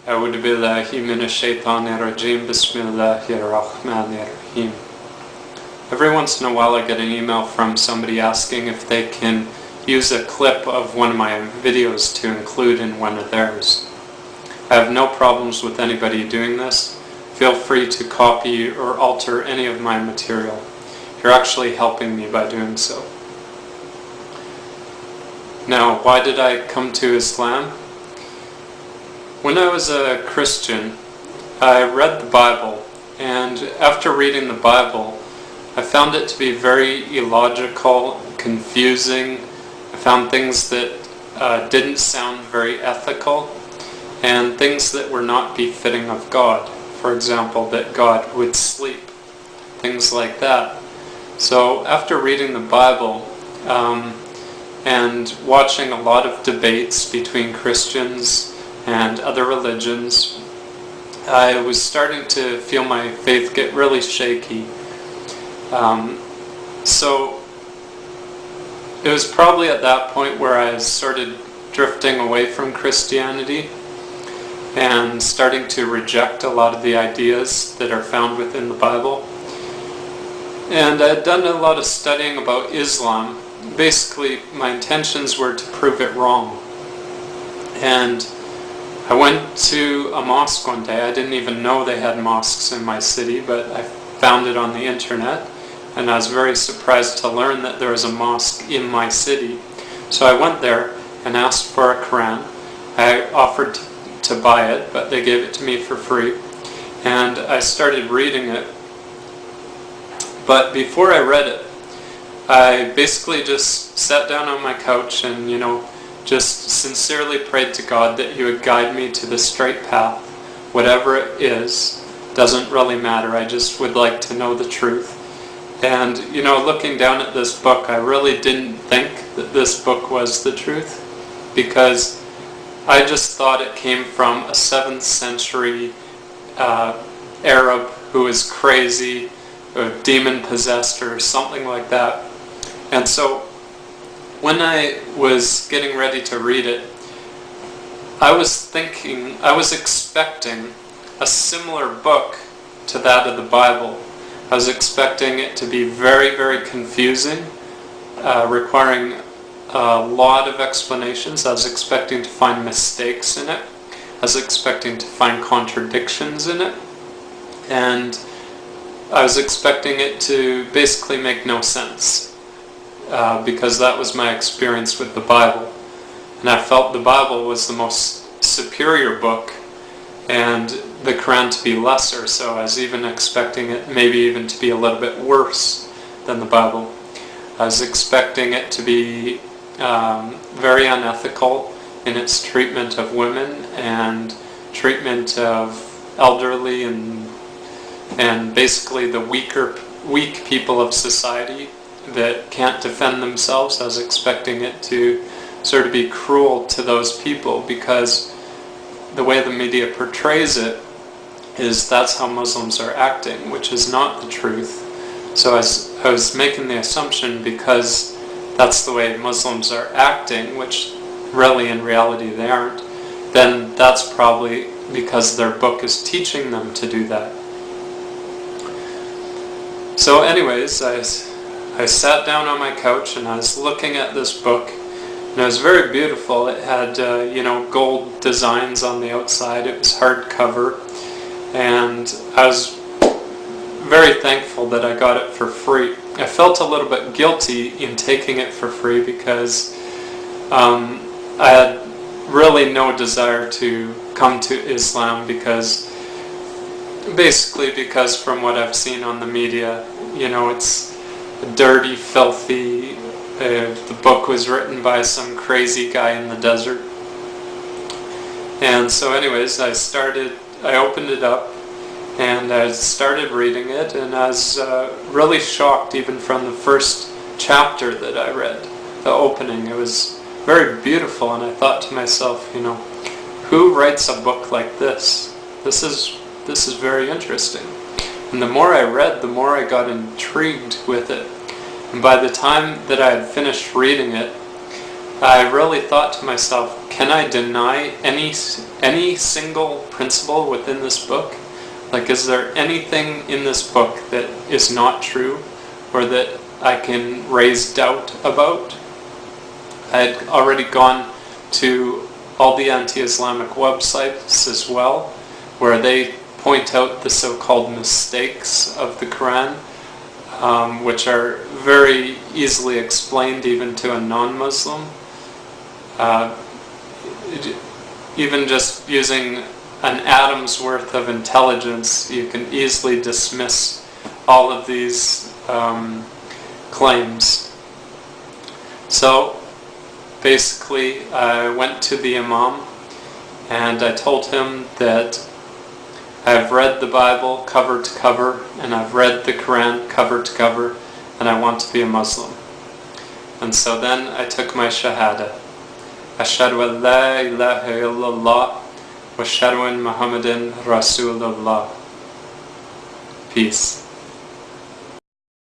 أعوذ بالله من الشيطان الرجيم بسم الله الرحمن الرحيم. Every once in a while I get an email from somebody asking if they can use a clip of one of my videos to include in one of theirs. I have no problems with anybody doing this. Feel free to copy or alter any of my material. You're actually helping me by doing so. Now, why did I come to Islam? When I was a Christian, I read the Bible, and after reading the Bible, I found it to be very illogical, confusing. I found things that didn't sound very ethical, and things that were not befitting of God. For example, that God would sleep, things like that. So after reading the Bible and watching a lot of debates between Christians and other religions, I was starting to feel my faith get really shaky. So it was probably at that point where I started drifting away from Christianity and starting to reject a lot of the ideas that are found within the Bible. And I had done a lot of studying about Islam. Basically, my intentions were to prove it wrong. And I went to a mosque one day. I didn't even know they had mosques in my city, but I found it on the internet, and I was very surprised to learn that there was a mosque in my city. So I went there and asked for a Quran. I offered to buy it, but they gave it to me for free, and I started reading it. But before I read it, I basically just sat down on my couch and, just sincerely prayed to God that He would guide me to the straight path. Whatever it is, doesn't really matter. I just would like to know the truth. And, looking down at this book, I really didn't think that this book was the truth, because I just thought it came from a 7th century Arab who was crazy, or demon-possessed, or something like that. And so, when I was getting ready to read it, I was expecting a similar book to that of the Bible. I was expecting it to be very, very confusing, requiring a lot of explanations. I was expecting to find mistakes in it. I was expecting to find contradictions in it. And I was expecting it to basically make no sense. Because that was my experience with the Bible. And I felt the Bible was the most superior book and the Quran to be lesser, so I was even expecting it maybe even to be a little bit worse than the Bible. I was expecting it to be very unethical in its treatment of women and treatment of elderly and basically the weak people of society that can't defend themselves. I was expecting it to sort of be cruel to those people, because the way the media portrays it is that's how Muslims are acting, which is not the truth. So I was making the assumption, because that's the way Muslims are acting, which really in reality they aren't, then that's probably because their book is teaching them to do that. So anyways, I sat down on my couch and I was looking at this book, and it was very beautiful. It had, gold designs on the outside. It was hardcover, and I was very thankful that I got it for free. I felt a little bit guilty in taking it for free, because I had really no desire to come to Islam, because from what I've seen on the media, it's dirty, filthy. The book was written by some crazy guy in the desert. And so anyways, I opened it up and I started reading it, and I was really shocked even from the first chapter that I read, the opening. It was very beautiful, and I thought to myself, who writes a book like this? This is very interesting. And the more I read, the more I got intrigued with it. And by the time that I had finished reading it, I really thought to myself, can I deny any single principle within this book? Like, is there anything in this book that is not true, or that I can raise doubt about? I had already gone to all the anti-Islamic websites as well, where they point out the so-called mistakes of the Quran, which are very easily explained even to a non-Muslim. Even just using an atom's worth of intelligence, you can easily dismiss all of these claims. So basically, I went to the Imam and I told him that I've read the Bible cover to cover, and I've read the Quran cover to cover, and I want to be a Muslim. And so then I took my shahadah. Ashhadu an la ilaha illallah wa ashhadu an Muhammadan Rasulullah. Peace.